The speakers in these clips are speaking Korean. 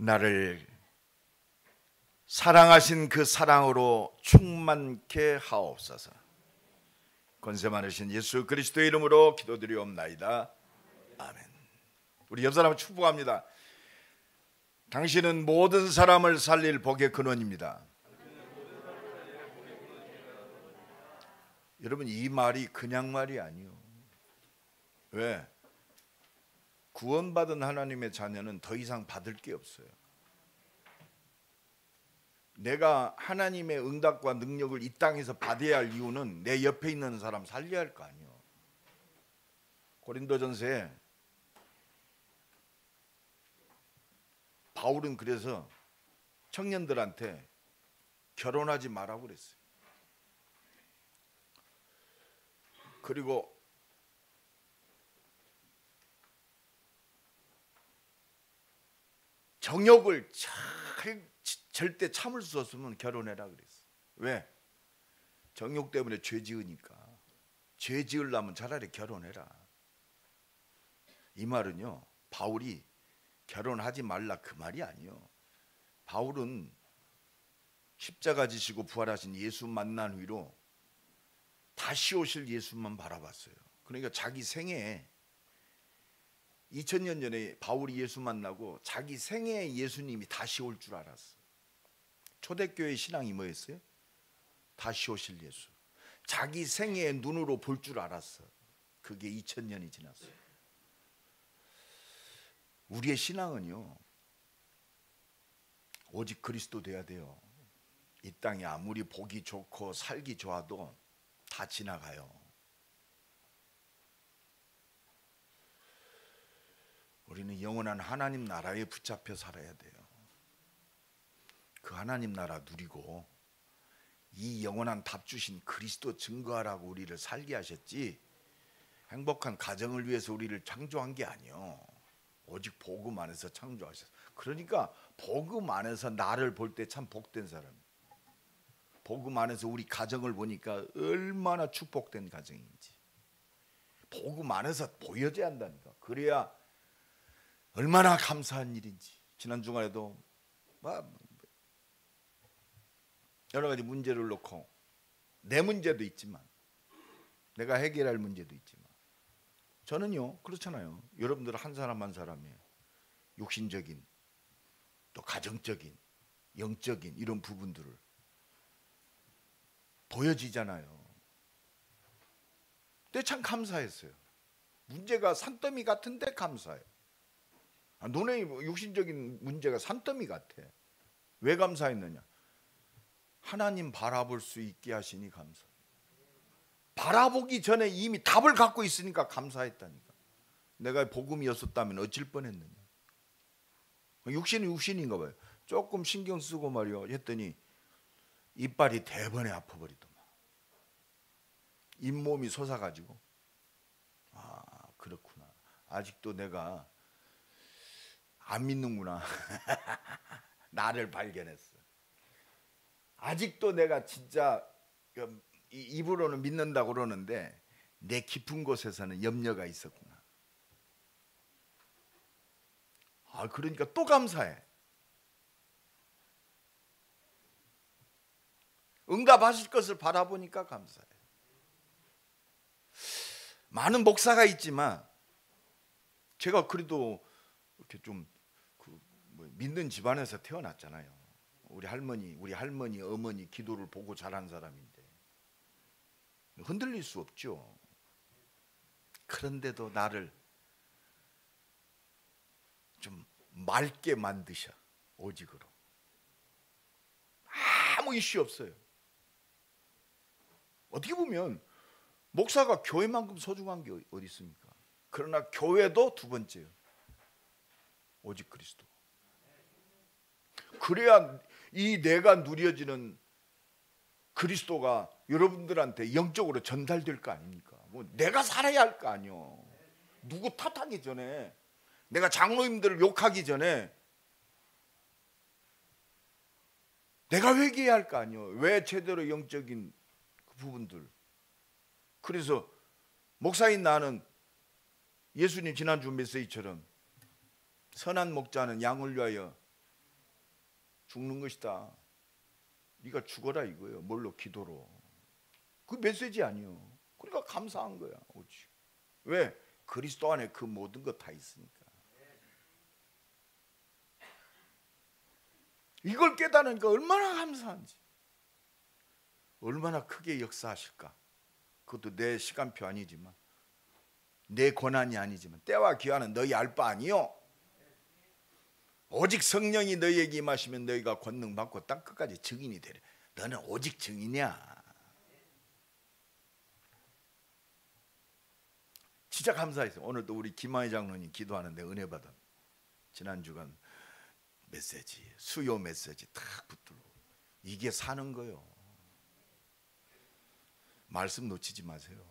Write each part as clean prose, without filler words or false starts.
나를 사랑하신 그 사랑으로 충만케 하옵소서. 권세 많으신 예수 그리스도의 이름으로 기도드리옵나이다. 아멘. 우리 옆 사람을 축복합니다. 당신은 모든 사람을 살릴 복의 근원입니다. 여러분, 이 말이 그냥 말이 아니에요. 왜? 구원받은 하나님의 자녀는 더 이상 받을 게 없어요. 내가 하나님의 응답과 능력을 이 땅에서 받아야 할 이유는 내 옆에 있는 사람 살려야 할 거 아니에요. 고린도전서에 바울은 그래서 청년들한테 결혼하지 말라고 그랬어요. 그리고 정욕을 절대 참을 수 없으면 결혼해라 그랬어. 왜? 정욕 때문에 죄 지으니까. 죄 지으려면 차라리 결혼해라. 이 말은요, 바울이 결혼하지 말라 그 말이 아니요. 바울은 십자가 지시고 부활하신 예수 만난 후로 다시 오실 예수만 바라봤어요. 그러니까 자기 생애에 2000년 전에 바울이 예수 만나고 자기 생애에 예수님이 다시 올 줄 알았어. 초대교회 신앙이 뭐였어요? 다시 오실 예수. 자기 생애의 눈으로 볼 줄 알았어. 그게 2000년이 지났어요. 우리의 신앙은요, 오직 그리스도 돼야 돼요. 이 땅에 아무리 보기 좋고 살기 좋아도 다 지나가요. 우리는 영원한 하나님 나라에 붙잡혀 살아야 돼요. 그 하나님 나라 누리고 이 영원한 답 주신 그리스도 증거하라고 우리를 살게 하셨지, 행복한 가정을 위해서 우리를 창조한 게 아니요. 오직 복음 안에서 창조하셨어요. 그러니까 복음 안에서 나를 볼 때 참 복된 사람이에요. 복음 안에서 우리 가정을 보니까 얼마나 축복된 가정인지 복음 안에서 보여져야 한다니까. 그래야 얼마나 감사한 일인지. 지난 주간에도 여러 가지 문제를 놓고, 내 문제도 있지만 내가 해결할 문제도 있지만, 저는요 그렇잖아요. 여러분들 한 사람 한 사람의 육신적인 또 가정적인 영적인 이런 부분들을 보여지잖아요. 근데 참 감사했어요. 문제가 산더미 같은데 감사해요. 너네 육신적인 문제가 산더미 같아. 왜 감사했느냐? 하나님 바라볼 수 있게 하시니 감사. 바라보기 전에 이미 답을 갖고 있으니까 감사했다니까. 내가 복음이었었다면 어쩔 뻔했느냐. 육신이 육신인가 봐요. 조금 신경 쓰고 말이요 했더니 이빨이 대번에 아파버리더만. 잇몸이 솟아가지고, 아 그렇구나. 아직도 내가 안 믿는구나. 나를 발견했어. 아직도 내가 진짜 입으로는 믿는다고 그러는데 내 깊은 곳에서는 염려가 있었구나. 그러니까 또 감사해. 응답하실 것을 바라보니까 감사해. 많은 목사가 있지만 제가 그래도 이렇게 좀 믿는 집안에서 태어났잖아요. 우리 할머니, 어머니 기도를 보고 자란 사람인데 흔들릴 수 없죠. 그런데도 나를 좀 맑게 만드셔. 오직으로. 아무 이슈 없어요. 어떻게 보면 목사가 교회만큼 소중한 게 어디 있습니까? 그러나 교회도 두 번째요. 오직 그리스도. 그래야 이 내가 누려지는 그리스도가 여러분들한테 영적으로 전달될 거 아닙니까? 내가 살아야 할 거 아니요. 누구 탓하기 전에, 내가 장로님들을 욕하기 전에 내가 회개해야 할 거 아니요. 왜 제대로 영적인 그 부분들. 그래서 목사인 나는 예수님 지난주 메시지처럼 선한 목자는 양을 위하여 죽는 것이다. 네가 죽어라 이거예요. 뭘로? 기도로. 그 메시지 아니요. 그러니까 감사한 거야. 오직. 왜? 그리스도 안에 그 모든 것 다 있으니까. 이걸 깨달으니까 얼마나 감사한지. 얼마나 크게 역사하실까. 그것도 내 시간표 아니지만, 내 권한이 아니지만, 때와 기한은 너희 알 바 아니요. 오직 성령이 너희에게 임하시면 너희가 권능 받고 땅 끝까지 증인이 되리. 너는 오직 증인이야. 진짜 감사했어요. 오늘도 우리 김하희 장로님 기도하는데 은혜 받아. 지난 주간 메시지, 수요 메시지 탁 붙들고. 이게 사는 거요. 말씀 놓치지 마세요.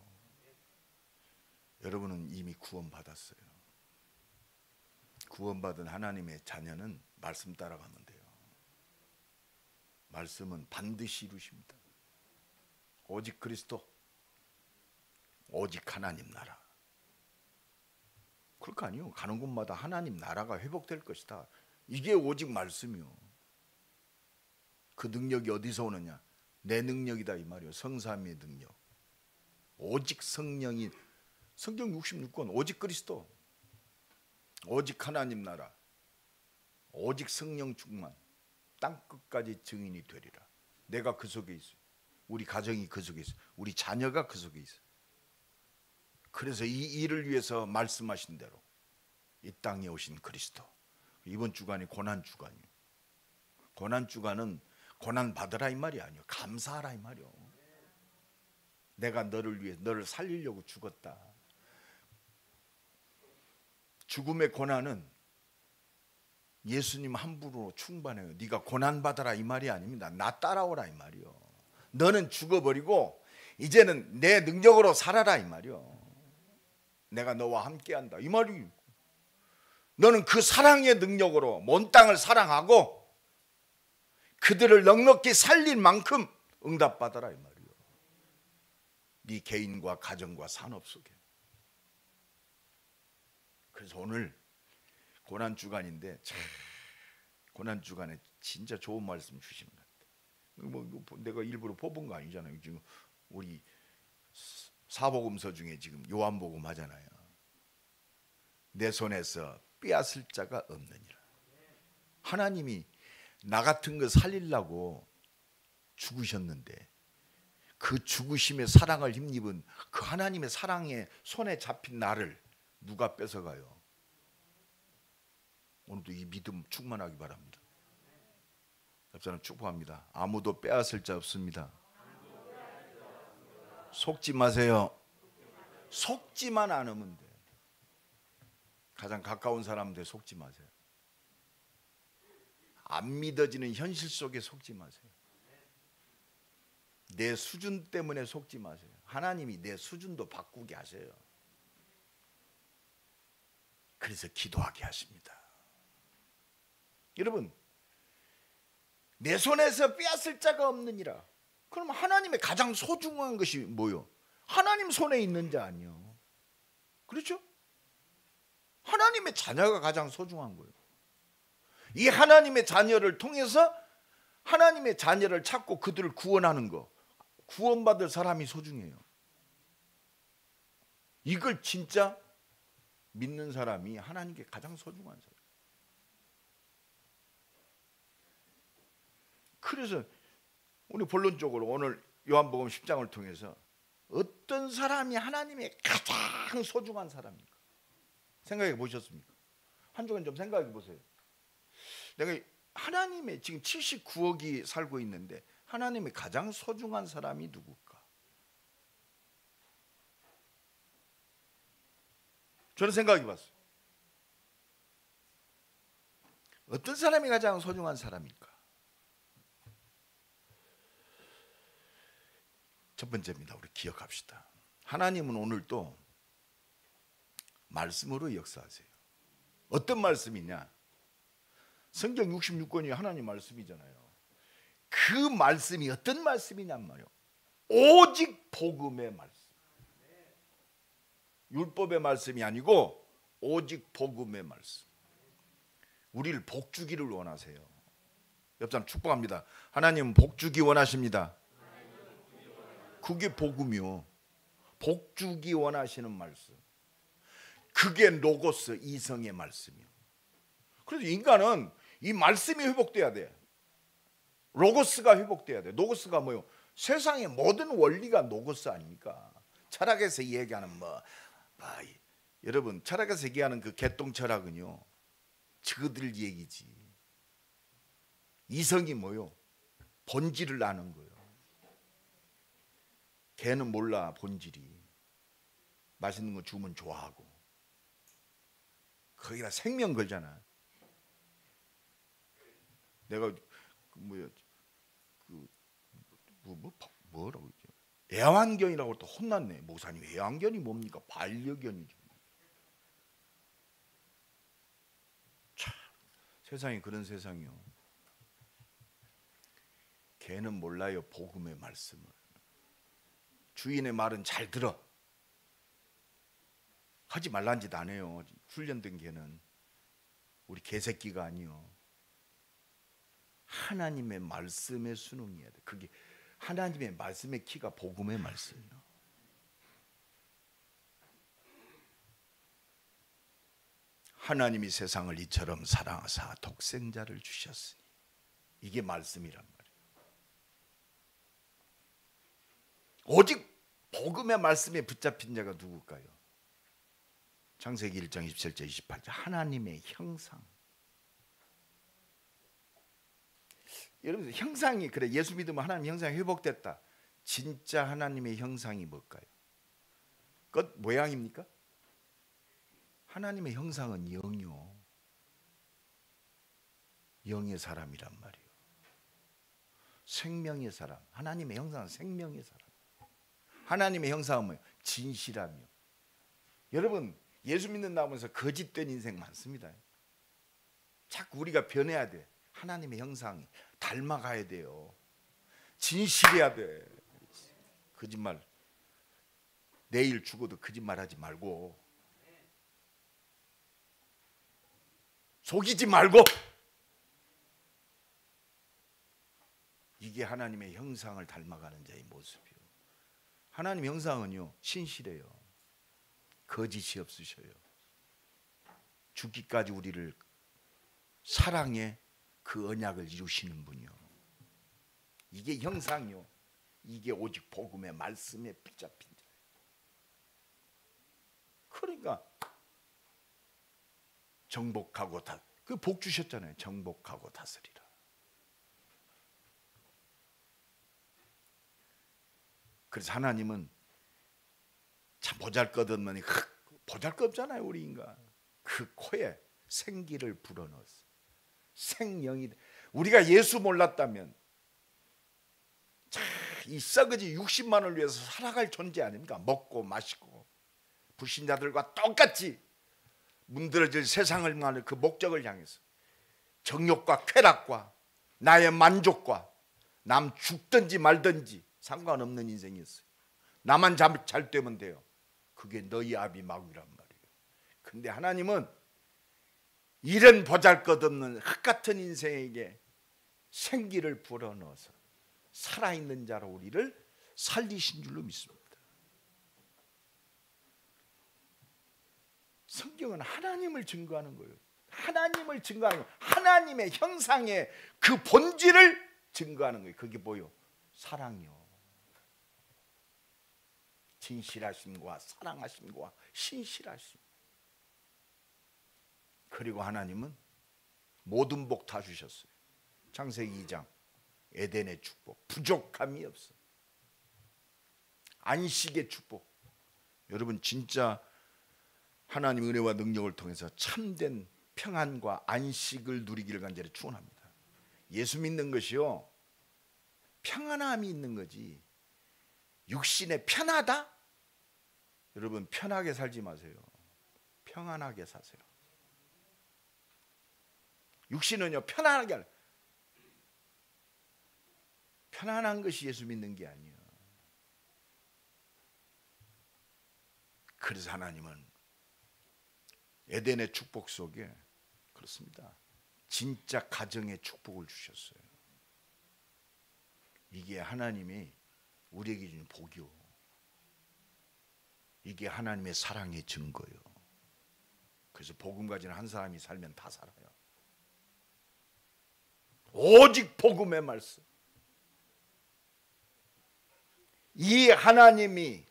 여러분은 이미 구원받았어요. 구원받은 하나님의 자녀는 말씀 따라가면 돼요. 말씀은 반드시 이루십니다. 오직 그리스도, 오직 하나님 나라. 그럴 거 아니에요. 가는 곳마다 하나님 나라가 회복될 것이다. 이게 오직 말씀이요. 그 능력이 어디서 오느냐? 내 능력이다 이 말이요. 성삼위의 능력. 오직 성령이, 성경 66권 오직 그리스도, 오직 하나님 나라, 오직 성령 충만, 땅 끝까지 증인이 되리라. 내가 그 속에 있어요. 우리 가정이 그 속에 있어요. 우리 자녀가 그 속에 있어요. 그래서 이 일을 위해서 말씀하신 대로 이 땅에 오신 그리스도. 이번 주간이 고난 주간이에요. 고난 주간은 고난 받으라 이 말이 아니에요. 감사하라 이 말이에요. 내가 너를 위해, 너를 살리려고 죽었다. 죽음의 고난은 예수님 함부로 충반해요. 네가 고난 받아라 이 말이 아닙니다. 나 따라오라 이 말이요. 너는 죽어버리고 이제는 내 능력으로 살아라 이 말이요. 내가 너와 함께한다 이 말이. 너는 그 사랑의 능력으로 온 땅을 사랑하고 그들을 넉넉히 살릴 만큼 응답받아라 이 말이요. 네 개인과 가정과 산업 속에. 그래서 오늘 고난주간인데 참 고난주간에 진짜 좋은 말씀 주신 것 같아요. 뭐 내가 일부러 뽑은 거 아니잖아요. 지금 우리 사복음서 중에 지금 요한복음 하잖아요. 내 손에서 빼앗을 자가 없느니라. 하나님이 나 같은 거 살리려고 죽으셨는데 그 죽으심의 사랑을 힘입은 그 하나님의 사랑에 손에 잡힌 나를 누가 뺏어가요? 오늘도 이 믿음 충만하기 바랍니다. 옆 사람 축복합니다. 아무도 빼앗을 자 없습니다. 속지 마세요. 속지만 않으면 돼. 가장 가까운 사람들 속지 마세요. 안 믿어지는 현실 속에 속지 마세요. 내 수준 때문에 속지 마세요. 하나님이 내 수준도 바꾸게 하세요. 그래서 기도하게 하십니다. 여러분, 내 손에서 빼앗을 자가 없느니라. 그럼 하나님의 가장 소중한 것이 뭐요? 하나님 손에 있는 자 아니요. 그렇죠? 하나님의 자녀가 가장 소중한 거예요. 이 하나님의 자녀를 통해서 하나님의 자녀를 찾고 그들을 구원하는 거, 구원받을 사람이 소중해요. 이걸 진짜 믿는 사람이 하나님께 가장 소중한 사람. 그래서 우리 본론적으로 오늘 요한복음 10장을 통해서 어떤 사람이 하나님의 가장 소중한 사람입니까? 생각해 보셨습니까? 한 주간 좀 생각해 보세요. 내가 하나님의 지금 79억이 살고 있는데 하나님의 가장 소중한 사람이 누굴까? 저는 생각해 봤어요. 어떤 사람이 가장 소중한 사람일까? 첫 번째입니다. 우리 기억합시다. 하나님은 오늘도 말씀으로 역사하세요. 어떤 말씀이냐? 성경 66권이 하나님 말씀이잖아요. 그 말씀이 어떤 말씀이냔 말이에요. 오직 복음의 말씀. 율법의 말씀이 아니고 오직 복음의 말씀. 우리를 복주기를 원하세요. 옆 사람 축복합니다. 하나님은 복 주기 원하십니다. 그게 복음이요. 복 주기 원하시는 말씀. 그게 로고스 이성의 말씀이요. 그래서 인간은 이 말씀이 회복돼야 돼. 로고스가 회복돼야 돼. 로고스가 뭐요? 세상의 모든 원리가 로고스 아닙니까? 철학에서 얘기하는 여러분 철학에서 얘기하는 그 개똥 철학은요, 저들 얘기지. 이성이 뭐요? 본질을 아는 거예요. 개는 몰라 본질이. 맛있는 거 주면 좋아하고. 거기다 생명 걸잖아. 내가 뭐라고 했죠? 애완견이라고 또 혼났네. 목사님, 애완견이 뭡니까? 반려견이죠. 참, 세상이 그런 세상이요. 개는 몰라요 복음의 말씀을. 주인의 말은 잘 들어. 하지 말란 짓 안 해요. 훈련된 개는. 우리 개새끼가 아니요. 하나님의 말씀에 순응해야 돼. 그게 하나님의 말씀의 키가 복음의 말씀이요. 하나님이 세상을 이처럼 사랑하사 독생자를 주셨으니. 이게 말씀이란 말이에요. 오직 복음의 말씀에 붙잡힌 자가 누굴까요? 창세기 1장 27절 28절 하나님의 형상. 여러분 형상이 그래 예수 믿으면 하나님 형상이 회복됐다. 진짜 하나님의 형상이 뭘까요? 꽃 모양입니까? 하나님의 형상은 영이요. 영의 사람이란 말이에요. 생명의 사람. 하나님의 형상은 생명의 사람. 하나님의 형상은 뭐예요? 진실하며. 여러분 예수 믿는다고 하면서 거짓된 인생 많습니다. 자꾸 우리가 변해야 돼. 하나님의 형상이 닮아가야 돼요. 진실해야 돼. 거짓말. 내일 죽어도 거짓말하지 말고 속이지 말고. 이게 하나님의 형상을 닮아가는 자의 모습이요. 하나님의 형상은요 신실해요. 거짓이 없으셔요. 죽기까지 우리를 사랑해 그 언약을 이루시는 분이요. 이게 형상이요. 이게 오직 복음의 말씀에 붙잡힌 자예요. 그러니까 정복하고 그 복 주셨잖아요. 정복하고 다스리라. 그래서 하나님은 참 보잘것없는 보잘것없잖아요 우리 인간. 그 코에 생기를 불어넣었어. 생명이. 우리가 예수 몰랐다면 이 썩어지 60만을 위해서 살아갈 존재 아닙니까? 먹고 마시고 불신자들과 똑같이 문드러질 세상을 만들 그 목적을 향해서 정욕과 쾌락과 나의 만족과 남 죽든지 말든지 상관없는 인생이었어요. 나만 잘 되면 돼요. 그게 너희 아비마귀란 말이에요. 근데 하나님은 이런 보잘것없는 흙같은 인생에게 생기를 불어넣어서 살아있는 자로 우리를 살리신 줄로 믿습니다. 성경은 하나님을 증거하는 거예요. 하나님을 증거하는 거예요. 하나님의 형상의 그 본질을 증거하는 거예요. 그게 뭐예요? 사랑이요. 진실하심과 사랑하심과 신실하심. 그리고 하나님은 모든 복 다 주셨어요. 창세기 2장 에덴의 축복. 부족함이 없어. 안식의 축복. 여러분 진짜 하나님 은혜와 능력을 통해서 참된 평안과 안식을 누리기를 간절히 축원합니다. 예수 믿는 것이요 평안함이 있는 거지. 육신에 편하다? 여러분 편하게 살지 마세요. 평안하게 사세요. 육신은요 편안하게 편안한 것이 예수 믿는 게 아니에요. 그래서 하나님은 에덴의 축복 속에 그렇습니다. 진짜 가정의 축복을 주셨어요. 이게 하나님이 우리에게 주는 복이요. 이게 하나님의 사랑의 증거예요. 그래서 복음 가진 한 사람이 살면 다 살아요. 오직 복음의 말씀. 이 하나님이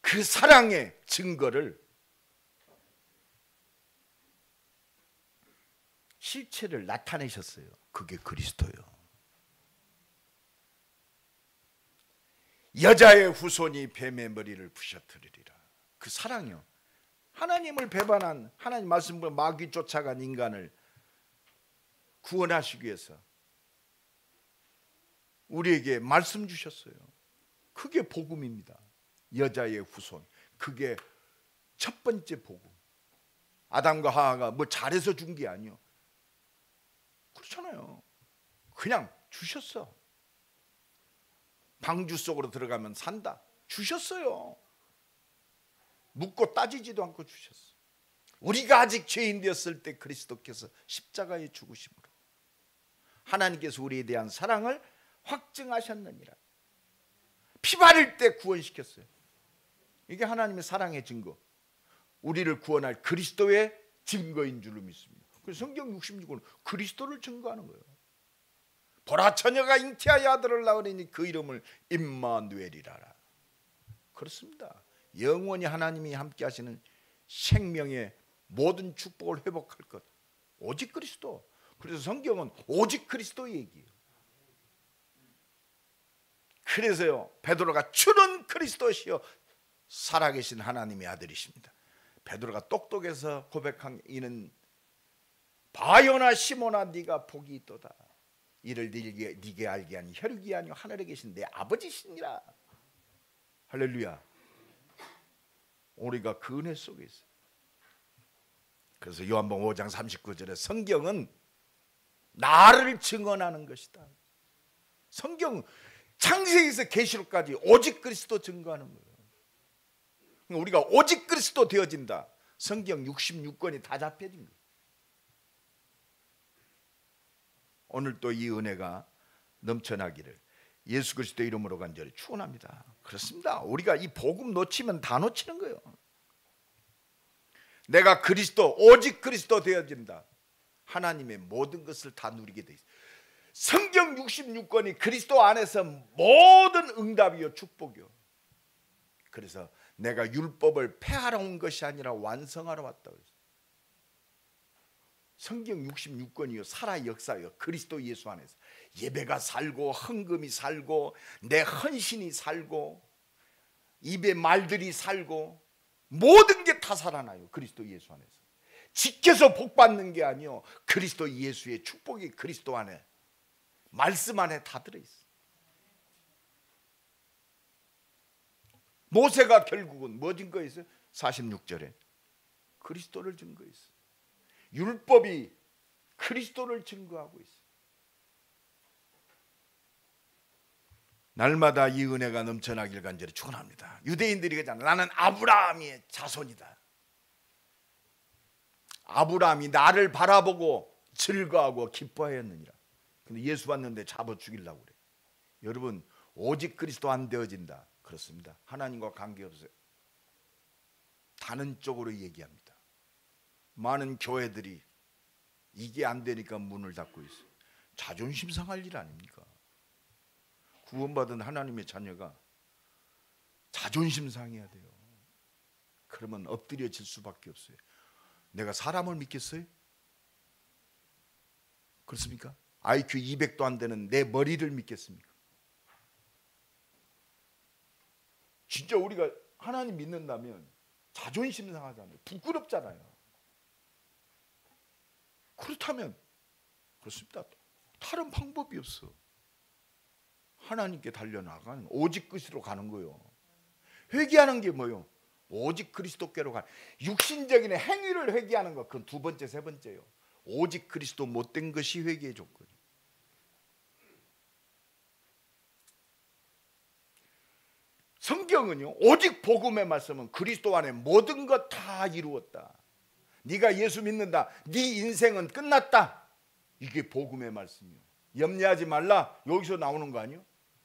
그 사랑의 증거를 실체를 나타내셨어요. 그게 그리스도예요. 여자의 후손이 뱀의 머리를 부셔뜨리리라. 그 사랑이요. 하나님을 배반한, 하나님 말씀을 마귀 쫓아간 인간을 구원하시기 위해서 우리에게 말씀 주셨어요. 그게 복음입니다. 여자의 후손. 그게 첫 번째 복음. 아담과 하와가 뭐 잘해서 준 게 아니요. 그렇잖아요. 그냥 주셨어. 방주 속으로 들어가면 산다. 주셨어요. 묻고 따지지도 않고 주셨어. 우리가 아직 죄인 되었을 때 그리스도께서 십자가에 죽으심으로 하나님께서 우리에 대한 사랑을 확증하셨느니라. 피 바를 때 구원시켰어요. 이게 하나님의 사랑의 증거, 우리를 구원할 그리스도의 증거인 줄로 믿습니다. 그래서 성경 66은 그리스도를 증거하는 거예요. 보라, 처녀가 잉태하여 아들을 낳으리니 그 이름을 임마누엘이라라. 그렇습니다. 영원히 하나님이 함께 하시는 생명의 모든 축복을 회복할 것, 오직 그리스도. 그래서 성경은 오직 그리스도 얘기예요. 그래서요, 베드로가 주는 그리스도시요 살아계신 하나님의 아들이십니다. 베드로가 똑똑해서 고백한 이는 바요나 시모나 네가 복이 있도다. 이를 네게 알게 하니 혈육이 아니요 하늘에 계신 내 아버지시니라. 할렐루야. 우리가 그 은혜 속에 있어요. 그래서 요한복음 5장 39절에 성경은 나를 증언하는 것이다. 성경 창세기에서 계시록까지 오직 그리스도 증거하는 거예요. 우리가 오직 그리스도 되어진다. 성경 66권이 다 잡혀진 거예요. 오늘 또 이 은혜가 넘쳐나기를 예수 그리스도 이름으로 간절히 축원합니다. 그렇습니다. 우리가 이 복음 놓치면 다 놓치는 거예요. 내가 그리스도, 오직 그리스도 되어진다. 하나님의 모든 것을 다 누리게 돼 있어요. 성경 66권이 그리스도 안에서 모든 응답이요 축복이요. 그래서 내가 율법을 폐하러 온 것이 아니라 완성하러 왔다고 했어요. 성경 66권이요 살아 역사요. 그리스도 예수 안에서 예배가 살고 헌금이 살고 내 헌신이 살고 입의 말들이 살고 모든 게 다 살아나요. 그리스도 예수 안에서 지켜서 복 받는 게 아니요, 그리스도 예수의 축복이 그리스도 안에 말씀 안에 다 들어있어. 모세가 결국은 뭐 증거했어요? 46절에 그리스도를 증거했어. 율법이 그리스도를 증거하고 있어. 날마다 이 은혜가 넘쳐나길 간절히 축원합니다. 유대인들이 그러잖아. 나는 아브라함의 자손이다. 아브라함이 나를 바라보고 즐거워하고 기뻐하였느니라. 근데 예수 받는데 잡아 죽이려고 그래. 여러분, 오직 그리스도 안 되어진다. 그렇습니다. 하나님과 관계없어요. 다른 쪽으로 얘기합니다. 많은 교회들이 이게 안 되니까 문을 닫고 있어요. 자존심 상할 일 아닙니까? 구원받은 하나님의 자녀가 자존심 상해야 돼요. 그러면 엎드려질 수밖에 없어요. 내가 사람을 믿겠어요? 그렇습니까? IQ 200도 안 되는 내 머리를 믿겠습니까? 진짜 우리가 하나님 믿는다면 자존심 상하잖아요. 부끄럽잖아요. 그렇다면 그렇습니다. 다른 방법이 없어. 하나님께 달려나가는, 오직 그리스도로 가는 거예요. 회개하는 게 뭐예요? 오직 그리스도께로 가는, 육신적인 행위를 회개하는 것, 그건 두 번째, 세 번째예요. 오직 그리스도 못된 것이 회개의 조건이에요. 성경은요, 오직 복음의 말씀은 그리스도 안에 모든 것 다 이루었다. 네가 예수 믿는다, 네 인생은 끝났다. 이게 복음의 말씀이에요. 염려하지 말라, 여기서 나오는 거 아니에요?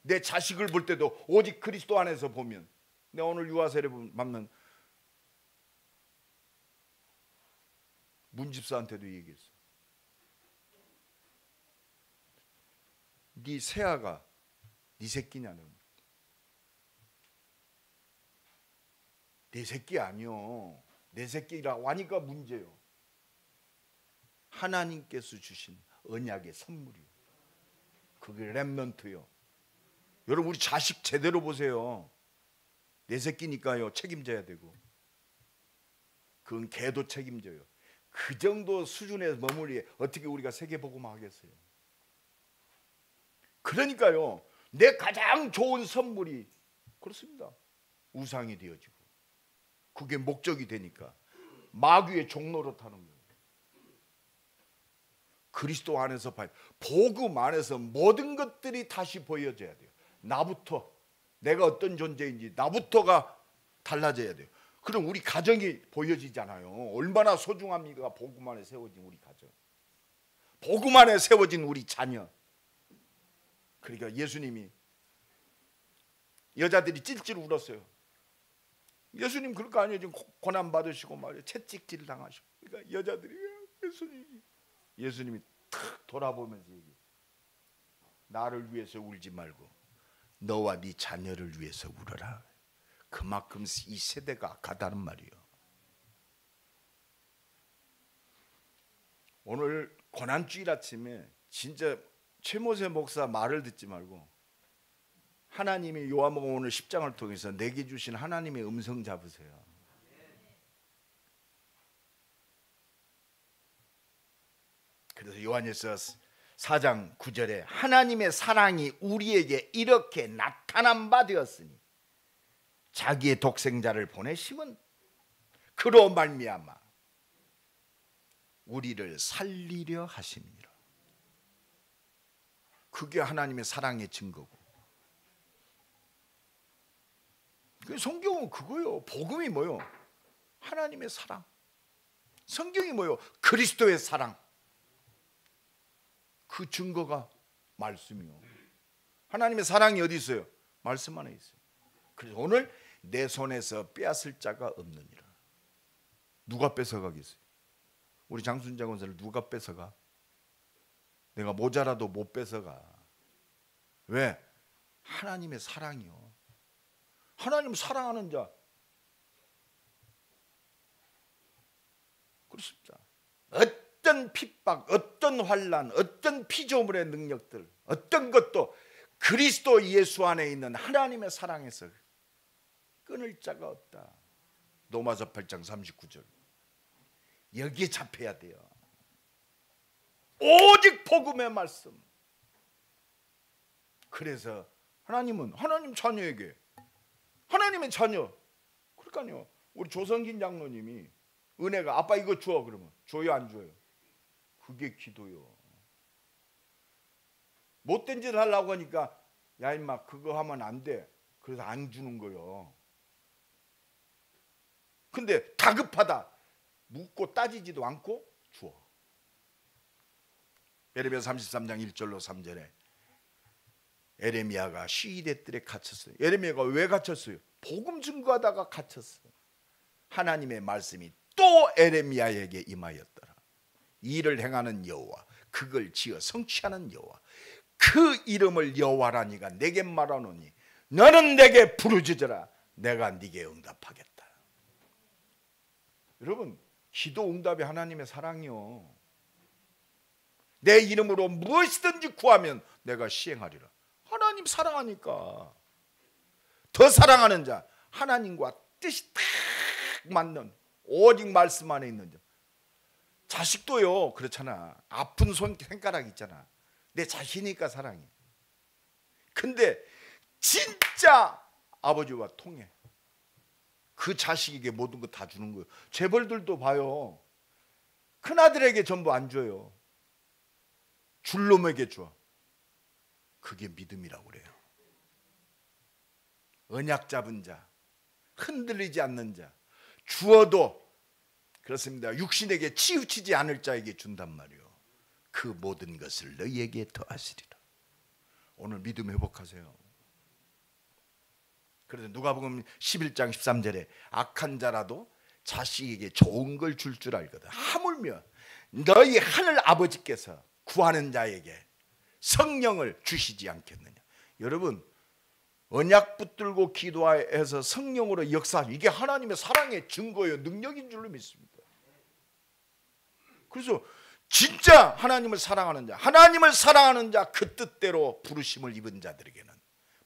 내 자식을 볼 때도 오직 그리스도 안에서 보면, 내가 오늘 유아세례 받는 문집사한테도 얘기했어. 네 새아가 네 새끼냐는. 내 새끼 아니요. 내 새끼라고 하니까 문제요. 하나님께서 주신 언약의 선물이요. 그게 렘넌트요. 여러분, 우리 자식 제대로 보세요. 내 새끼니까요, 책임져야 되고, 그건 걔도 책임져요. 그 정도 수준에 머물리 어떻게 우리가 세계복음화 하겠어요? 그러니까요, 내 가장 좋은 선물이 그렇습니다. 우상이 되어지고, 그게 목적이 되니까 마귀의 종로로 타는 거예요. 그리스도 안에서 봐요. 복음 안에서 모든 것들이 다시 보여져야 돼요. 나부터, 내가 어떤 존재인지 나부터가 달라져야 돼요. 그럼 우리 가정이 보여지잖아요. 얼마나 소중합니까? 복음 안에 세워진 우리 가정, 복음 안에 세워진 우리 자녀. 그러니까 예수님이 여자들이 찔찔 울었어요. 예수님 그럴 거 아니에요. 지금 고난 받으시고 말이에요. 채찍질 당하시고. 그러니까 여자들이 예수님이 탁 돌아보면서 얘기해요. 나를 위해서 울지 말고 너와 네 자녀를 위해서 울어라. 그만큼 이 세대가 악하다는 말이에요. 오늘 고난주일 아침에 진짜 최모세 목사 말을 듣지 말고 하나님이 요한복음 오늘 10장을 통해서 내게 주신 하나님의 음성 잡으세요. 그래서 요한일서 4장 9절에 하나님의 사랑이 우리에게 이렇게 나타난 바 되었으니 자기의 독생자를 보내심은 그로 말미암아 우리를 살리려 하심이니라. 그게 하나님의 사랑의 증거고, 성경은 그거요. 복음이 뭐요? 하나님의 사랑. 성경이 뭐요? 그리스도의 사랑. 그 증거가 말씀이요. 하나님의 사랑이 어디 있어요? 말씀 안에 있어요. 그래서 오늘 내 손에서 빼앗을 자가 없느니라. 누가 뺏어가겠어요? 우리 장순자 권사를 누가 뺏어가? 내가 모자라도 못 뺏어가. 왜? 하나님의 사랑이요. 하나님 사랑하는 자. 그렇습니다. 어떤 핍박, 어떤 환난, 어떤 피조물의 능력들, 어떤 것도 그리스도 예수 안에 있는 하나님의 사랑에서 끊을 자가 없다. 로마서 8장 39절. 여기에 잡혀야 돼요. 오직 복음의 말씀. 그래서 하나님은 하나님 자녀에게, 하나님의 자녀. 그러니까요, 우리 조성긴 장로님이 은혜가 아빠 이거 줘 그러면 줘요 안 줘요? 그게 기도요. 못된 짓을 하려고 하니까 야 임마 그거 하면 안 돼. 그래서 안 주는 거요. 근데 다급하다. 묻고 따지지도 않고 줘. 에레미야 33장 1절로 3절에 에레미야가 시대 뜰에 갇혔어요. 에레미야가 왜 갇혔어요? 복음 증거하다가 갇혔어요. 하나님의 말씀이 또 에레미야에게 임하였더라. 이를 행하는 여호와, 그걸 지어 성취하는 여호와, 그 이름을 여호와라니가 내게 말하노니 너는 내게 부르짖으라. 내가 네게 응답하겠다. 여러분, 기도 응답이 하나님의 사랑이요. 내 이름으로 무엇이든지 구하면 내가 시행하리라. 하나님 사랑하니까. 더 사랑하는 자, 하나님과 뜻이 딱 맞는 오직 말씀 안에 있는 자. 자식도요 그렇잖아. 아픈 손가락 있잖아. 내 자식이니까 사랑해. 근데 진짜 아버지와 통해. 그 자식에게 모든 거 다 주는 거예요. 재벌들도 봐요. 큰아들에게 전부 안 줘요. 줄 놈에게 줘. 그게 믿음이라고 그래요. 언약 잡은 자, 흔들리지 않는 자, 주어도 그렇습니다. 육신에게 치우치지 않을 자에게 준단 말이요. 그 모든 것을 너희에게 더하시리라. 오늘 믿음 회복하세요. 그래서 누가복음 11장 13절에 악한 자라도 자식에게 좋은 걸 줄 알거든. 하물며 너희 하늘 아버지께서 구하는 자에게 성령을 주시지 않겠느냐. 여러분, 언약 붙들고 기도해서 성령으로 역사하는 이게 하나님의 사랑의 증거예요. 능력인 줄로 믿습니다. 그래서 진짜 하나님을 사랑하는 자, 하나님을 사랑하는 자, 그 뜻대로 부르심을 입은 자들에게는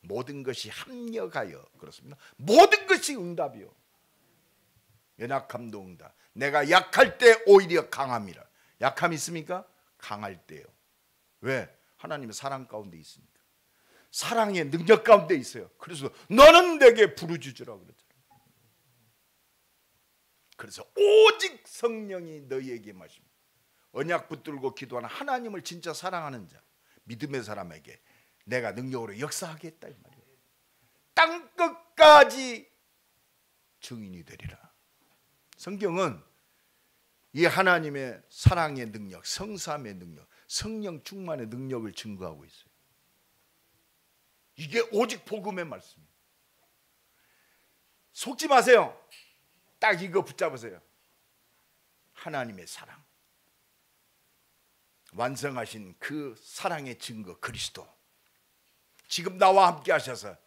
모든 것이 합력하여, 그렇습니다, 모든 것이 응답이요. 연약함도 응답. 내가 약할 때 오히려 강함이라. 약함이 있습니까? 강할 때요. 왜? 하나님의 사랑 가운데 있으니까. 사랑의 능력 가운데 있어요. 그래서 너는 내게 부르짖으라 그랬잖아요. 그래서 오직 성령이 너희에게 마십니다. 언약 붙들고 기도하는 하나님을 진짜 사랑하는 자, 믿음의 사람에게 내가 능력으로 역사하겠다 이 말이에요. 땅 끝까지 증인이 되리라. 성경은 이 하나님의 사랑의 능력, 성삼의 능력, 성령 충만의 능력을 증거하고 있어요. 이게 오직 복음의 말씀이에요. 속지 마세요. 딱 이거 붙잡으세요. 하나님의 사랑, 완성하신 그 사랑의 증거 그리스도, 지금 나와 함께 하셔서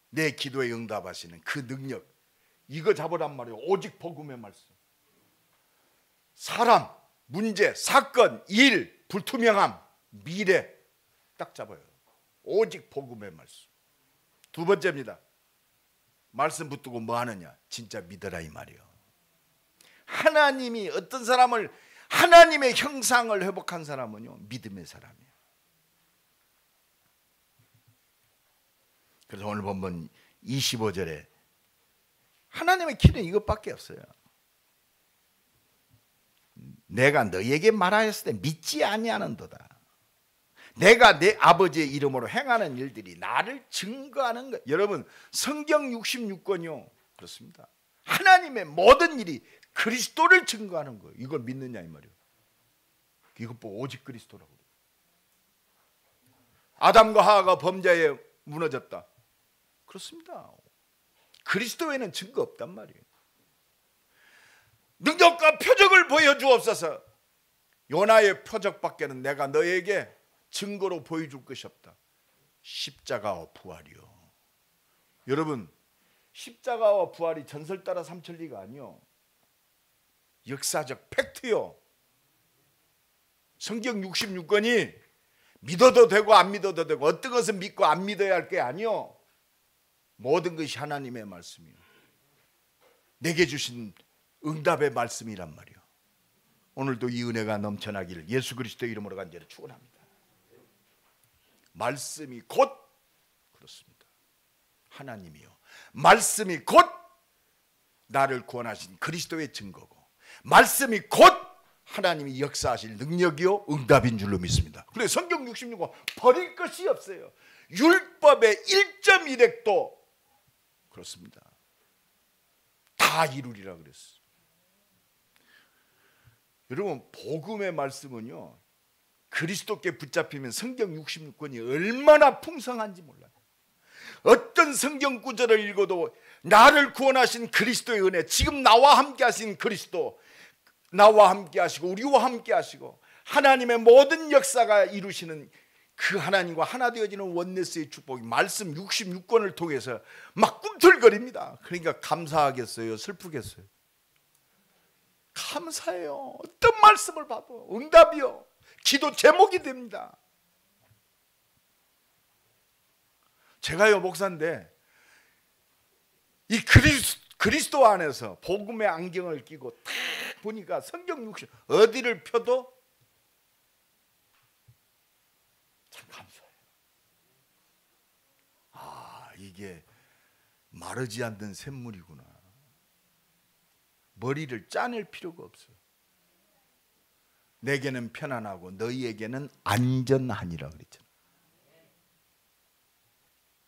내 기도에 응답하시는 그 능력, 이거 잡으란 말이에요. 오직 복음의 말씀. 사람, 문제, 사건, 일, 불투명함, 미래 딱 잡아요. 오직 복음의 말씀. 두 번째입니다. 말씀 붙들고 뭐 하느냐? 진짜 믿어라 이 말이에요. 하나님이 어떤 사람을, 하나님의 형상을 회복한 사람은요, 믿음의 사람이에요. 그래서 오늘 본문 25절에 하나님의 길은 이것밖에 없어요. 내가 너에게 말하였을 때 믿지 아니하는도다. 내가 내 아버지의 이름으로 행하는 일들이 나를 증거하는 것. 여러분, 성경 66권이요, 그렇습니다. 하나님의 모든 일이 그리스도를 증거하는 거예요. 이걸 믿느냐 이 말이에요. 이것 보고 오직 그리스도라고. 아담과 하와가 범죄에 무너졌다. 그렇습니다. 그리스도 외에는 증거 없단 말이에요. 능력과 표적을 보여주옵소서. 요나의 표적밖에는 내가 너에게 증거로 보여줄 것이 없다. 십자가와 부활이요. 여러분, 십자가와 부활이 전설 따라 삼천리가 아니요, 역사적 팩트요. 성경 66권이 믿어도 되고 안 믿어도 되고, 어떤 것은 믿고 안 믿어야 할 게 아니요, 모든 것이 하나님의 말씀이요, 내게 주신 응답의 말씀이란 말이요. 오늘도 이 은혜가 넘쳐나기를 예수 그리스도의 이름으로 간절히 축원합니다. 말씀이 곧, 그렇습니다, 하나님이요, 말씀이 곧 나를 구원하신 그리스도의 증거고, 말씀이 곧 하나님이 역사하실 능력이요 응답인 줄로 믿습니다. 그래서 성경 66권 버릴 것이 없어요. 율법의 1.1획도 그렇습니다, 다 이루리라 그랬어요. 여러분, 복음의 말씀은요, 그리스도께 붙잡히면 성경 66권이 얼마나 풍성한지 몰라요. 어떤 성경 구절을 읽어도 나를 구원하신 그리스도의 은혜, 지금 나와 함께 하신 그리스도, 나와 함께 하시고 우리와 함께 하시고 하나님의 모든 역사가 이루시는 그 하나님과 하나 되어지는 원네스의 축복이 말씀 66권을 통해서 막 꿈틀거립니다. 그러니까 감사하겠어요? 슬프겠어요? 감사해요. 어떤 말씀을 봐도 응답이요, 기도 제목이 됩니다. 제가요 목사인데 이 그리스도 안에서 복음의 안경을 끼고 딱 보니까 성경 60 어디를 펴도 참 감사해요. 아, 이게 마르지 않는 샘물이구나. 머리를 짜낼 필요가 없어요. 내게는 편안하고 너희에게는 안전하니라 그랬잖아요.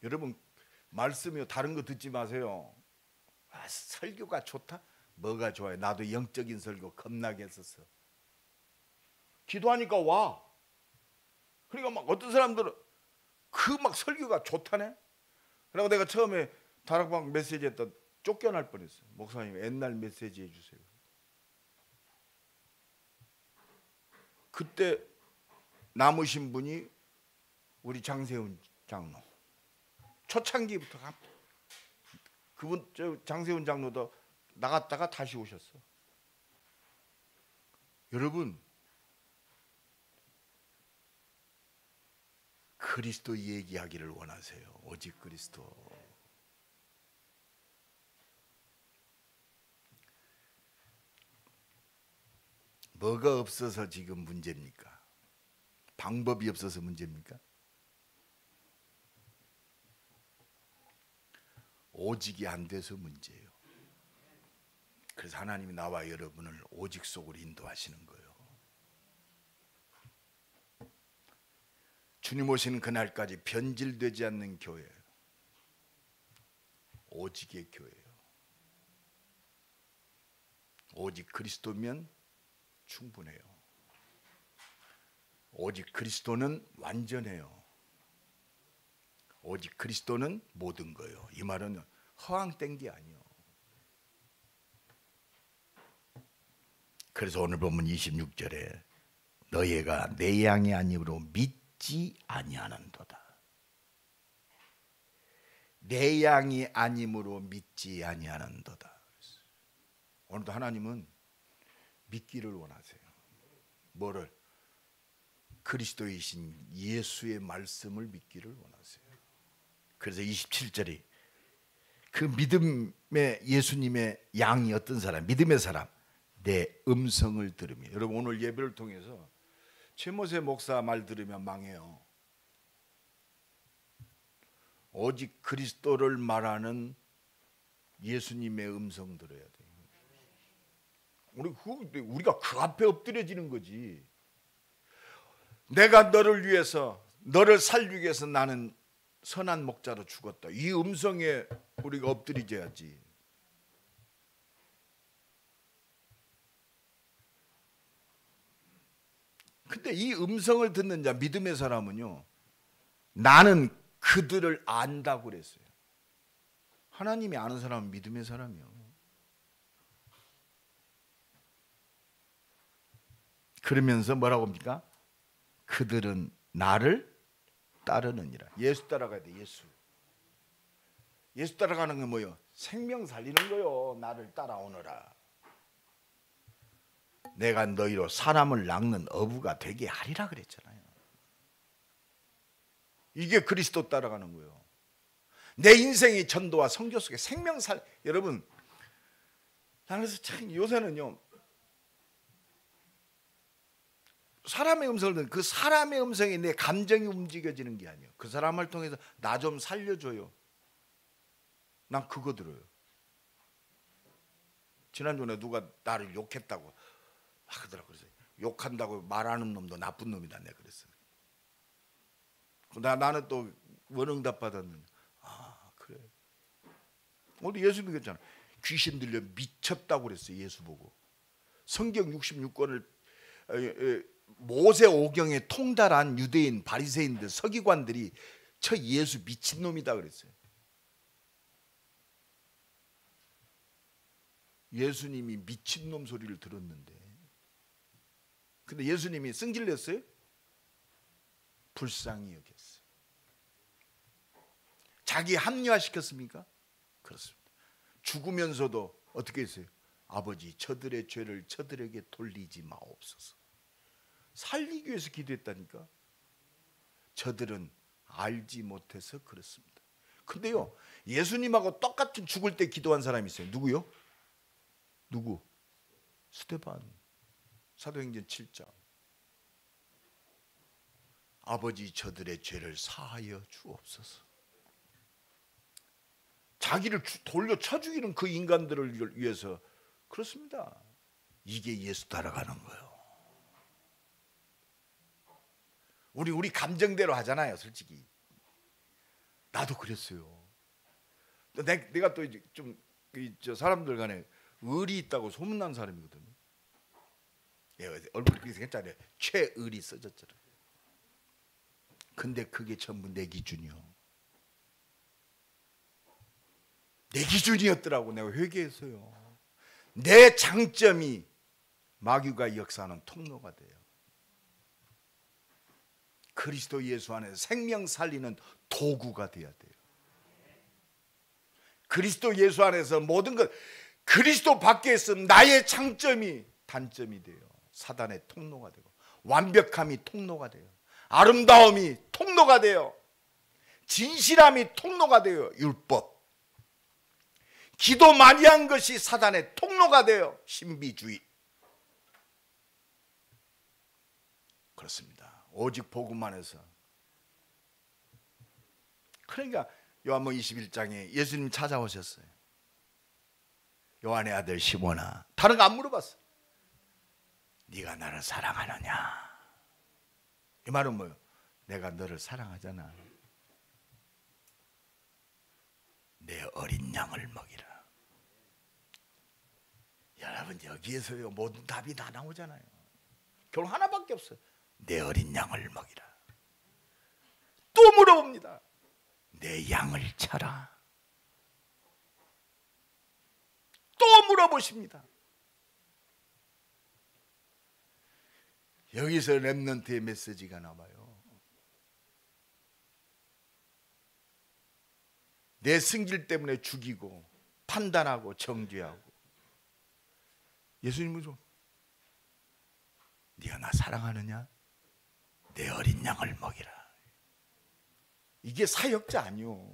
여러분, 말씀이요, 다른 거 듣지 마세요. 아, 설교가 좋다? 뭐가 좋아요? 나도 영적인 설교 겁나게 했었어. 기도하니까 와. 그러니까 막 어떤 사람들은 그 막 설교가 좋다네. 그리고 내가 처음에 다락방 메시지했다 쫓겨날 뻔했어요. 목사님 옛날 메시지 해주세요. 그때 남으신 분이 우리 장세훈 장로. 초창기부터 그분 장세훈 장로도 나갔다가 다시 오셨어. 여러분, 그리스도 얘기하기를 원하세요. 오직 그리스도. 뭐가 없어서 지금 문제입니까? 방법이 없어서 문제입니까? 오직이 안 돼서 문제예요. 그래서 하나님이 나와 여러분을 오직 속으로 인도하시는 거예요. 주님 오시는 그날까지 변질되지 않는 교회, 오직의 교회예요. 오직 그리스도면 충분해요. 오직 그리스도는 완전해요. 오직 그리스도는 모든 거예요. 이 말은 허황된 게 아니에요. 그래서 오늘 보면 26절에 너희가 내 양이 아니므로 믿지 아니하는도다. 내 양이 아니므로 믿지 아니하는도다. 오늘도 하나님은 믿기를 원하세요. 뭐를? 그리스도이신 예수의 말씀을 믿기를 원하세요. 그래서 27절이 그 믿음의 예수님의 양이 어떤 사람? 믿음의 사람. 내 음성을 들으며. 여러분 오늘 예배를 통해서 최모세 목사 말 들으면 망해요. 오직 그리스도를 말하는 예수님의 음성 들어야 돼요. 우리가 그 앞에 엎드려지는 거지. 내가 너를 위해서, 너를 살리기 위해서 나는 선한 목자로 죽었다. 이 음성에 우리가 엎드려져야지. 근데 이 음성을 듣는 자, 믿음의 사람은요, 나는 그들을 안다고 그랬어요. 하나님이 아는 사람은 믿음의 사람이요. 그러면서 뭐라고 합니까? 그들은 나를 따르느니라. 예수 따라가야 돼. 예수 따라가는 건 뭐예요? 생명 살리는 거요. 나를 따라오너라. 내가 너희로 사람을 낚는 어부가 되게 하리라 그랬잖아요. 이게 그리스도 따라가는 거예요. 내 인생의 전도와 선교 속에 여러분, 나는 그래서 참 요새는요, 사람의 음성을 듣는 그 사람의 음성에 내 감정이 움직여지는 게 아니에요. 그 사람을 통해서 나 좀 살려줘요. 난 그거 들어요. 지난주에 누가 나를 욕했다고 하더라고요. 그래서 욕한다고 말하는 놈도 나쁜 놈이다 내가 그랬어요. 나는 또 원응답 받았는데 그래. 우리 예수 믿었잖아. 귀신 들려 미쳤다고 그랬어요. 예수 보고. 성경 66권을 모세 오경에 통달한 유대인 바리새인들 서기관들이 저 예수 미친놈이다 그랬어요. 예수님이 미친놈 소리를 들었는데, 근데 예수님이 승질 냈어요? 불쌍히 여겼어요. 자기 합리화시켰습니까? 그렇습니다. 죽으면서도 어떻게 했어요? 아버지 저들의 죄를 저들에게 돌리지 마옵소서. 살리기 위해서 기도했다니까. 저들은 알지 못해서 그렇습니다. 근데요, 예수님하고 똑같은 죽을 때 기도한 사람이 있어요. 누구요? 누구? 스데반. 사도행전 7장. 아버지 저들의 죄를 사하여 주옵소서. 자기를 돌려 쳐 죽이는 그 인간들을 위해서. 그렇습니다. 이게 예수 따라가는 거예요. 우리 감정대로 하잖아요, 솔직히. 나도 그랬어요. 내가 또 이제 좀 사람들 간에 의리 있다고 소문난 사람이거든요. 예, 얼굴이 그렇게 생겼잖아요. 최의리 써졌잖아요. 근데 그게 전부 내 기준이요. 내 기준이었더라고. 내가 회개했어요. 내 장점이 마귀가 역사하는 통로가 돼요. 그리스도 예수 안에서 생명 살리는 도구가 되어야 돼요. 그리스도 예수 안에서 모든 것, 그리스도 밖에 있으면 나의 장점이 단점이 돼요. 사단의 통로가 되고, 완벽함이 통로가 돼요. 아름다움이 통로가 돼요. 진실함이 통로가 돼요. 율법. 기도 많이 한 것이 사단의 통로가 돼요. 신비주의. 그렇습니다. 오직 복음만 해서. 그러니까 요한복음 21장에 예수님 찾아오셨어요. 요한의 아들 시몬아, 다른 거 안 물어봤어. 네가 나를 사랑하느냐? 이 말은 뭐예요? 내가 너를 사랑하잖아. 내 어린 양을 먹이라. 여러분, 여기에서요 모든 답이 다 나오잖아요. 결국 하나밖에 없어요. 내 어린 양을 먹이라. 또 물어봅니다. 내 양을 차라. 또 물어보십니다. 여기서 렘넌트의 메시지가 나와요. 내 승질 때문에 죽이고 판단하고 정죄하고. 예수님은 좀, 네가 나 사랑하느냐? 내 어린 양을 먹이라. 이게 사역자 아니요.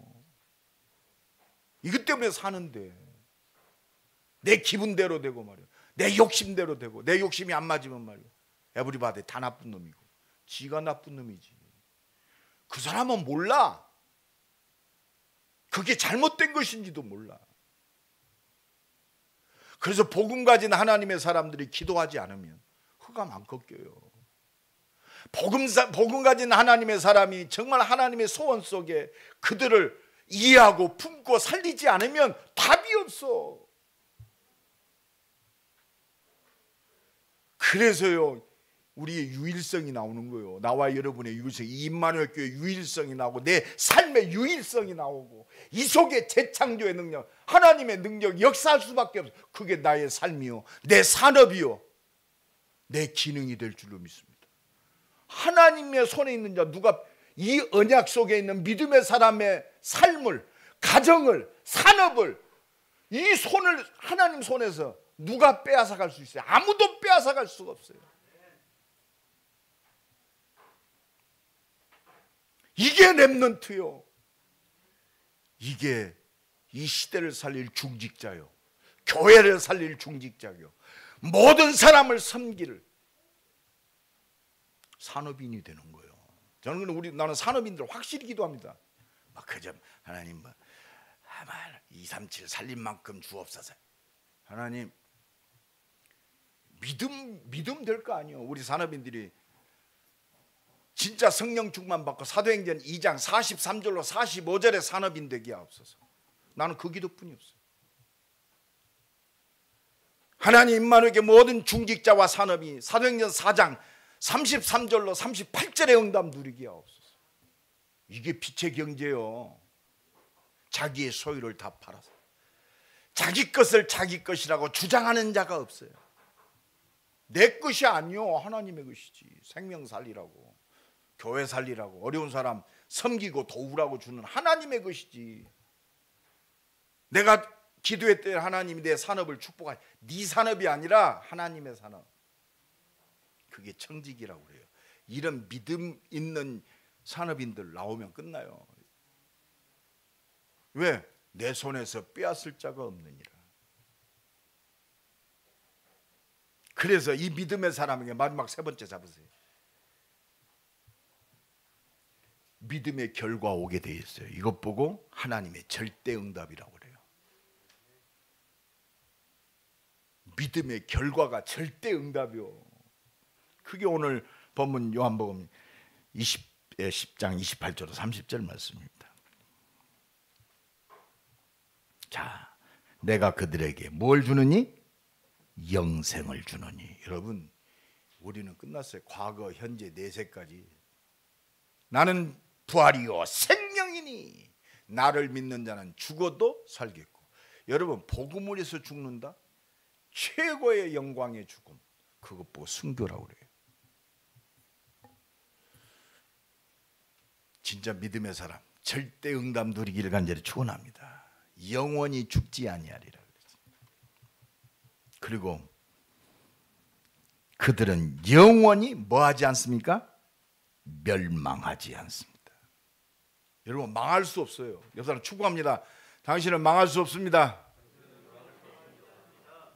이것 때문에 사는데 내 기분대로 되고 말이야. 내 욕심대로 되고, 내 욕심이 안 맞으면 말이야. 에브리바디 다 나쁜 놈이고, 지가 나쁜 놈이지. 그 사람은 몰라. 그게 잘못된 것인지도 몰라. 그래서 복음 가진 하나님의 사람들이 기도하지 않으면 흑암 안 꺾여요. 복음 가진 하나님의 사람이 정말 하나님의 소원 속에 그들을 이해하고 품고 살리지 않으면 답이 없어. 그래서요 우리의 유일성이 나오는 거예요. 나와 여러분의 유일성이, 임마누엘 교회의 유일성이 나오고, 내 삶의 유일성이 나오고, 이 속에 재창조의 능력, 하나님의 능력, 역사할 수밖에 없어. 그게 나의 삶이요, 내 산업이요, 내 기능이 될 줄로 믿습니다. 하나님의 손에 있는 자, 누가 이 언약 속에 있는 믿음의 사람의 삶을, 가정을, 산업을, 이 손을, 하나님 손에서 누가 빼앗아갈 수 있어요? 아무도 빼앗아갈 수가 없어요. 이게 렘넌트요. 이게 이 시대를 살릴 중직자요, 교회를 살릴 중직자요, 모든 사람을 섬길 산업인이 되는 거예요. 저는 나는 산업인들 확실히 기도합니다. 막 그저 하나님 뭐 237 살린 만큼 주옵소서. 하나님 믿음 될 거 아니에요. 우리 산업인들이 진짜 성령 충만 받고 사도행전 2장 43절로 45절의 산업인 되게 하옵소서. 나는 그 기도뿐이 없어요. 하나님 임마누엘에게 모든 중직자와 산업이 사도행전 4장 33절로 38절의 응답 누리게 하옵소서. 이게 빛의 경제요. 자기의 소유를 다 팔아서 자기 것을 자기 것이라고 주장하는 자가 없어요. 내 것이 아니요, 하나님의 것이지. 생명 살리라고, 교회 살리라고, 어려운 사람 섬기고 도우라고 주는 하나님의 것이지. 내가 기도했더니 하나님이 내 산업을 축복하시, 네 산업이 아니라 하나님의 산업. 그게 청직이라고 그래요. 이런 믿음 있는 산업인들 나오면 끝나요. 왜? 내 손에서 빼앗을 자가 없느니라. 그래서 이 믿음의 사람에게 마지막 세 번째 잡으세요. 믿음의 결과 오게 돼 있어요. 이것 보고 하나님의 절대 응답이라고 그래요. 믿음의 결과가 절대 응답이요. 그게 오늘 본문 요한복음 10장 28절 30절 말씀입니다. 자, 내가 그들에게 뭘 주느니? 영생을 주느니. 여러분, 우리는 끝났어요. 과거, 현재, 내세까지. 나는 부활이요 생명이니 나를 믿는 자는 죽어도 살겠고 여러분 복음을 위해서 죽는다? 최고의 영광의 죽음. 그것 보고 순교라고 그래요. 진짜 믿음의 사람 절대 응답 누리기를 간절히 축원합니다. 영원히 죽지 아니하리라. 그리고 그들은 영원히 뭐하지 않습니까? 멸망하지 않습니다. 여러분 망할 수 없어요. 옆 사람 축복합니다. 당신은 망할 수 없습니다.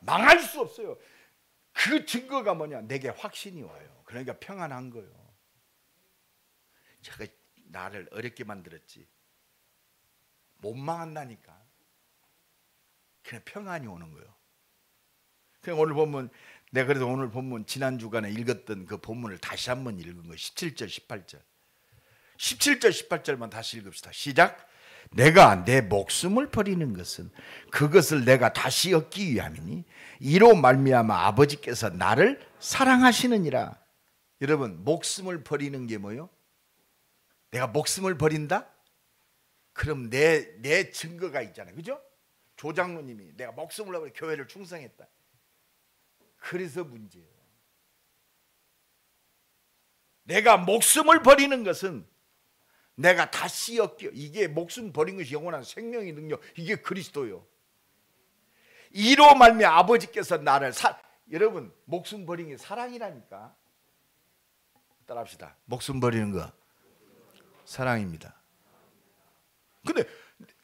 망할 수 없어요. 그 증거가 뭐냐? 내게 확신이 와요. 그러니까 평안한 거예요. 제가 나를 어렵게 만들었지 못 망한다니까. 그냥 평안이 오는 거예요. 그냥 오늘 본문, 내가 그래서 오늘 본문 지난 주간에 읽었던 그 본문을 다시 한번 읽은 거 17절 18절 17절 18절만 다시 읽읍시다. 시작. 내가 내 목숨을 버리는 것은 그것을 내가 다시 얻기 위함이니 이로 말미암아 아버지께서 나를 사랑하시느니라. 여러분 목숨을 버리는 게 뭐예요? 내가 목숨을 버린다? 그럼 내 증거가 있잖아요. 그죠? 조장로님이 내가 목숨을 버려 교회를 충성했다. 그래서 문제예요. 내가 목숨을 버리는 것은 내가 다시 얻기, 이게 목숨 버린 것이 영원한 생명의 능력, 이게 그리스도요. 이로 말미암아 아버지께서 나를 여러분 목숨 버린 게 사랑이라니까. 따라합시다. 목숨 버리는 거 사랑입니다. 근데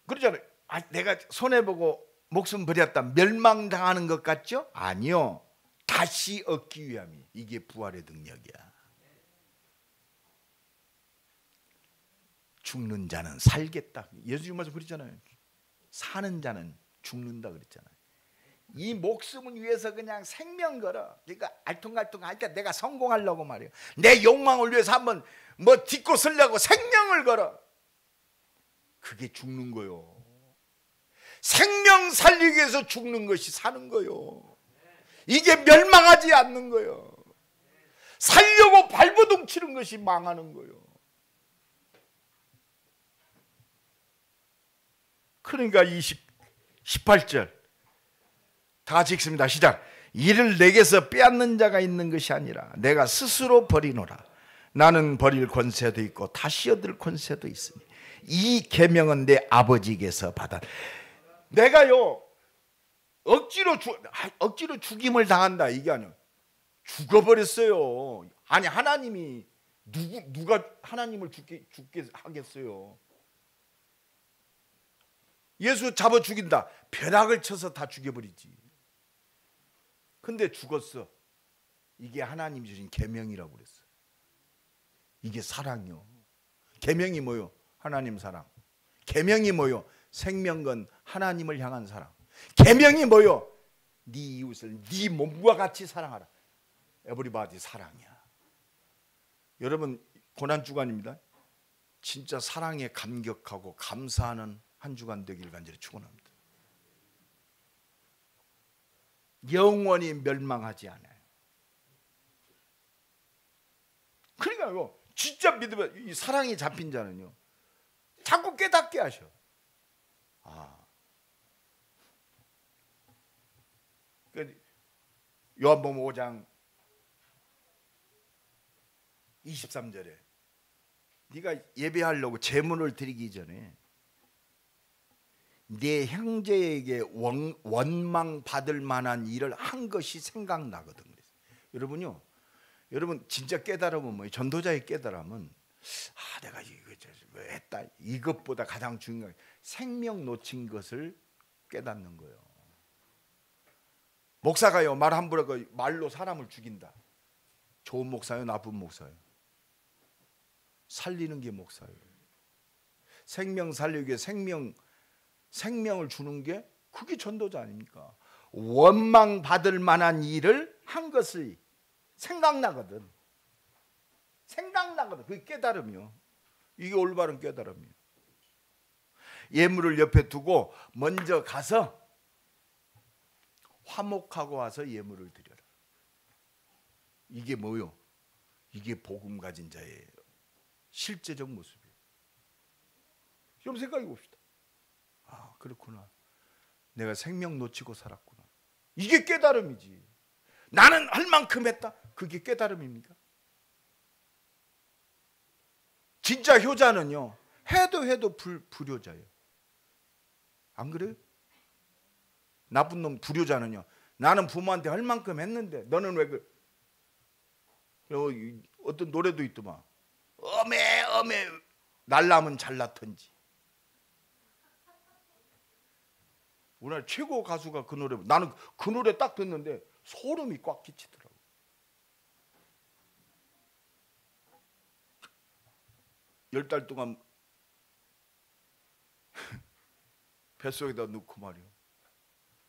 그러잖아요. 내가 손해보고 목숨 버렸다 멸망당하는 것 같죠? 아니요. 다시 얻기 위함이 이게 부활의 능력이야. 죽는 자는 살겠다. 예수님 말씀 그랬잖아요. 사는 자는 죽는다 그랬잖아요. 이 목숨을 위해서 그냥 생명 걸어. 그러니까 알통알통하니까 내가 성공하려고 말이에요. 내 욕망을 위해서 한번 뭐 딛고 서려고 생명을 걸어. 그게 죽는 거요. 생명 살리기 위해서 죽는 것이 사는 거요. 이게 멸망하지 않는 거요. 살려고 발버둥 치는 것이 망하는 거요. 그러니까 18절 다 같이 읽습니다. 시작. 이를 내게서 빼앗는 자가 있는 것이 아니라 내가 스스로 버리노라. 나는 버릴 권세도 있고 다시 얻을 권세도 있으니 이 계명은 내 아버지께서 받아. 내가요 억지로 죽임을 당한다 이게 아니야. 죽어버렸어요. 아니 하나님이 누가 하나님을 죽게 하겠어요. 예수 잡아 죽인다. 벼락을 쳐서 다 죽여버리지. 근데 죽었어. 이게 하나님이 주신 계명이라고 그랬어. 이게 사랑이요. 계명이 뭐요? 하나님 사랑. 계명이 뭐요? 생명건 하나님을 향한 사랑. 계명이 뭐요? 네 이웃을 네 몸과 같이 사랑하라. 에브리바디 사랑이야. 여러분 고난 주간입니다. 진짜 사랑에 감격하고 감사하는 한 주간 되길 간절히 축원합니다. 영원히 멸망하지 않아요. 그러니까요, 진짜 믿으면 이 사랑이 잡힌 자는요, 자꾸 깨닫게 하셔. 요한복음 5장 23절에 네가 예배하려고 제물을 드리기 전에 네 형제에게 원망 받을 만한 일을 한 것이 생각나거든. 여러분요, 여러분 진짜 깨달으면 뭐예요? 전도자의 깨달음은 내가 이거 했다. 이것보다 가장 중요한 생명 놓친 것을 깨닫는 거예요. 목사가요 말 함부로 말로 사람을 죽인다. 좋은 목사요, 나쁜 목사요? 살리는 게 목사예요. 생명 살리기 위해 생명을 주는 게 그게 전도자 아닙니까? 원망 받을 만한 일을 한 것이 생각나거든. 그게 깨달음이요. 이게 올바른 깨달음이에요. 예물을 옆에 두고 먼저 가서 화목하고 와서 예물을 드려라. 이게 뭐요? 이게 복음 가진 자의 실제적 모습이에요. 좀 생각해 봅시다. 그렇구나. 내가 생명 놓치고 살았구나. 이게 깨달음이지. 나는 할 만큼 했다. 그게 깨달음입니까? 진짜 효자는요, 해도 불효자예요. 안 그래요? 나쁜 놈 불효자는요, 나는 부모한테 할 만큼 했는데 너는 왜 그래? 어떤 노래도 있더만, 어메 날라면 잘났던지. 우리나라 최고 가수가 그 노래, 나는 그 노래 딱 듣는데 소름이 꽉 끼치더라고. 열 달 동안 뱃속에다 넣고 말이요,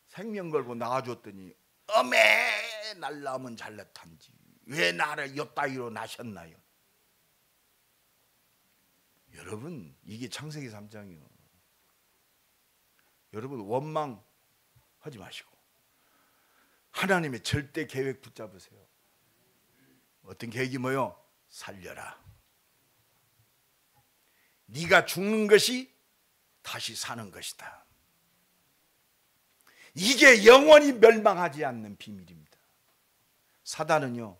생명 걸고 낳아줬더니 어메 날라면 잘났던지 왜 나를 요따위로 낳으셨나요? 여러분, 이게 창세기 3장이요. 여러분, 원망하지 마시고 하나님의 절대 계획 붙잡으세요. 어떤 계획이 뭐요? 살려라. 네가 죽는 것이 다시 사는 것이다. 이게 영원히 멸망하지 않는 비밀입니다. 사단은요,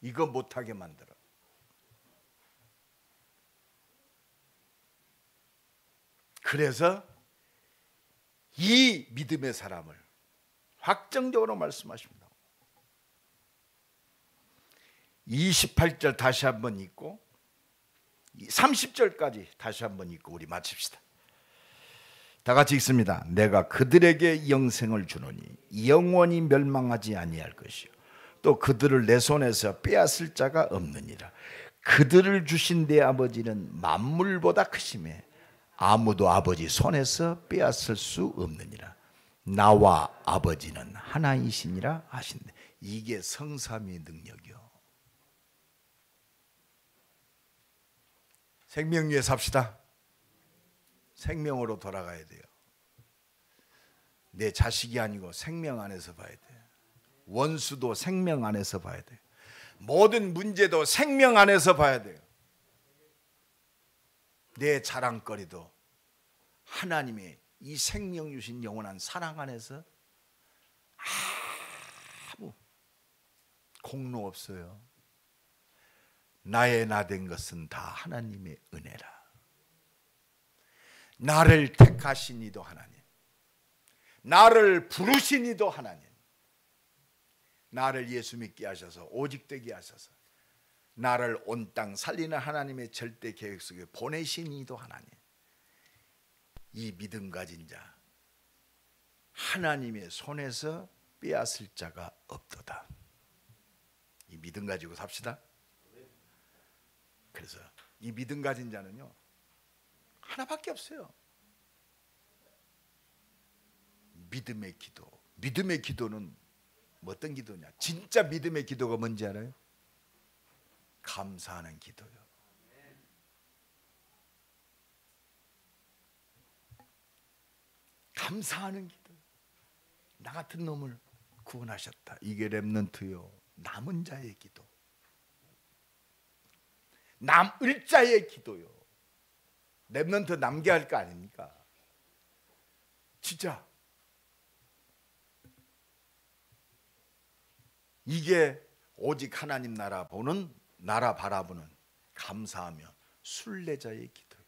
이거 못하게 만들어. 그래서 이 믿음의 사람을 확정적으로 말씀하십니다. 28절 다시 한번 읽고 30절까지 다시 한번 읽고 우리 마칩시다. 다 같이 읽습니다. 내가 그들에게 영생을 주노니 영원히 멸망하지 아니할 것이요 또 그들을 내 손에서 빼앗을 자가 없느니라. 그들을 주신 내 아버지는 만물보다 크심에 아무도 아버지 손에서 빼앗을 수 없느니라. 나와 아버지는 하나이시니라 하신대. 이게 성삼위의 능력이요. 생명 위에 삽시다. 생명으로 돌아가야 돼요. 내 자식이 아니고 생명 안에서 봐야 돼요. 원수도 생명 안에서 봐야 돼요. 모든 문제도 생명 안에서 봐야 돼요. 내 자랑거리도 하나님의 이 생명 주신 영원한 사랑 안에서 아무 공로 없어요. 나의 나 된 것은 다 하나님의 은혜라. 나를 택하신 이도 하나님, 나를 부르신 이도 하나님, 나를 예수 믿게 하셔서 오직 되게 하셔서 나를 온 땅 살리는 하나님의 절대 계획 속에 보내신 이도 하나님. 이 믿음 가진 자 하나님의 손에서 빼앗을 자가 없도다. 이 믿음 가지고 삽시다. 그래서 이 믿음 가진 자는요, 하나밖에 없어요. 믿음의 기도. 믿음의 기도는 뭐 어떤 기도냐? 진짜 믿음의 기도가 뭔지 알아요? 감사하는 기도요. 감사하는 기도. 나 같은 놈을 구원하셨다. 이게 렘넌트요. 남은 자의 기도. 남을 자의 기도요. 렘넌트 남게 할 거 아닙니까? 진짜 이게 오직 하나님 나라 바라보는 감사하며 순례자의 기도예요.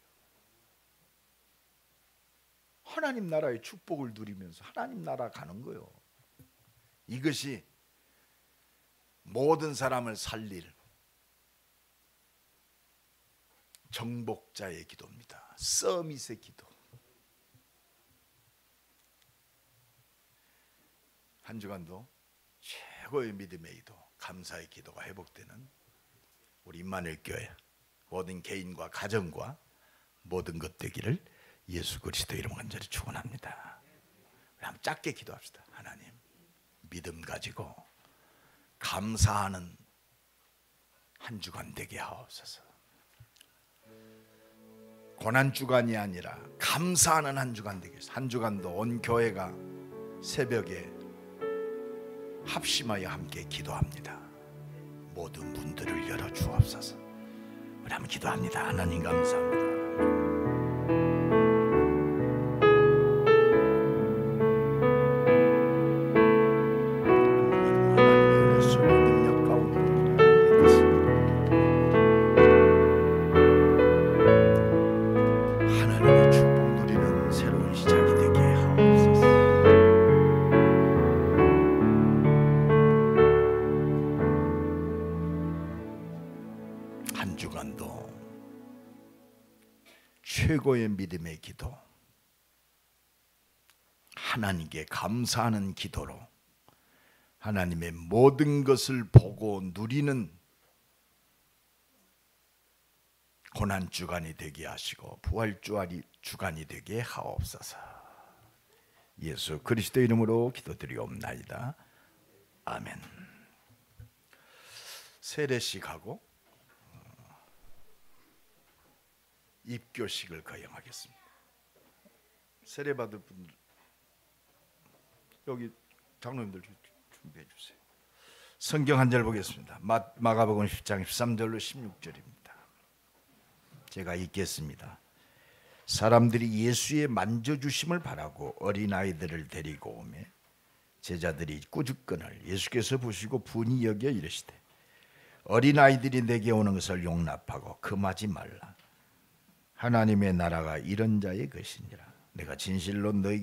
하나님 나라의 축복을 누리면서 하나님 나라 가는 거예요. 이것이 모든 사람을 살릴 정복자의 기도입니다. 서밋의 기도. 한 주간도 최고의 믿음의 기도, 감사의 기도가 회복되는 우리 임마누엘 교회 모든 개인과 가정과 모든 것 되기를 예수 그리스도 이름 간절히 축원합니다. 한번 짧게 기도합시다. 하나님, 믿음 가지고 감사하는 한 주간 되게 하옵소서. 고난 주간이 아니라 감사하는 한 주간 되게 해서 한 주간도 온 교회가 새벽에 합심하여 함께 기도합니다. 모든 문들을 열어 주옵소서. 우리 한번 기도합니다. 하나님 감사합니다. 기도, 최고의 믿음의 기도, 하나님께 감사하는 기도로 하나님의 모든 것을 보고 누리는 고난주간이 되게 하시고 부활주간이 되게 하옵소서. 예수 그리스도 이름으로 기도드리옵나이다. 아멘. 세례식하고 입교식을 거행하겠습니다. 세례받을 분들 여기 장로님들 준비해 주세요. 성경 한 절 보겠습니다. 마가복음 10장 13절로 16절입니다. 제가 읽겠습니다. 사람들이 예수의 만져주심을 바라고 어린아이들을 데리고 오매 제자들이 꾸짖거늘 예수께서 보시고 분이 여겨 이르시되 어린아이들이 내게 오는 것을 용납하고 금하지 말라. 하나님의 나라가 이런 자의 것이니라. 내가 진실로 너희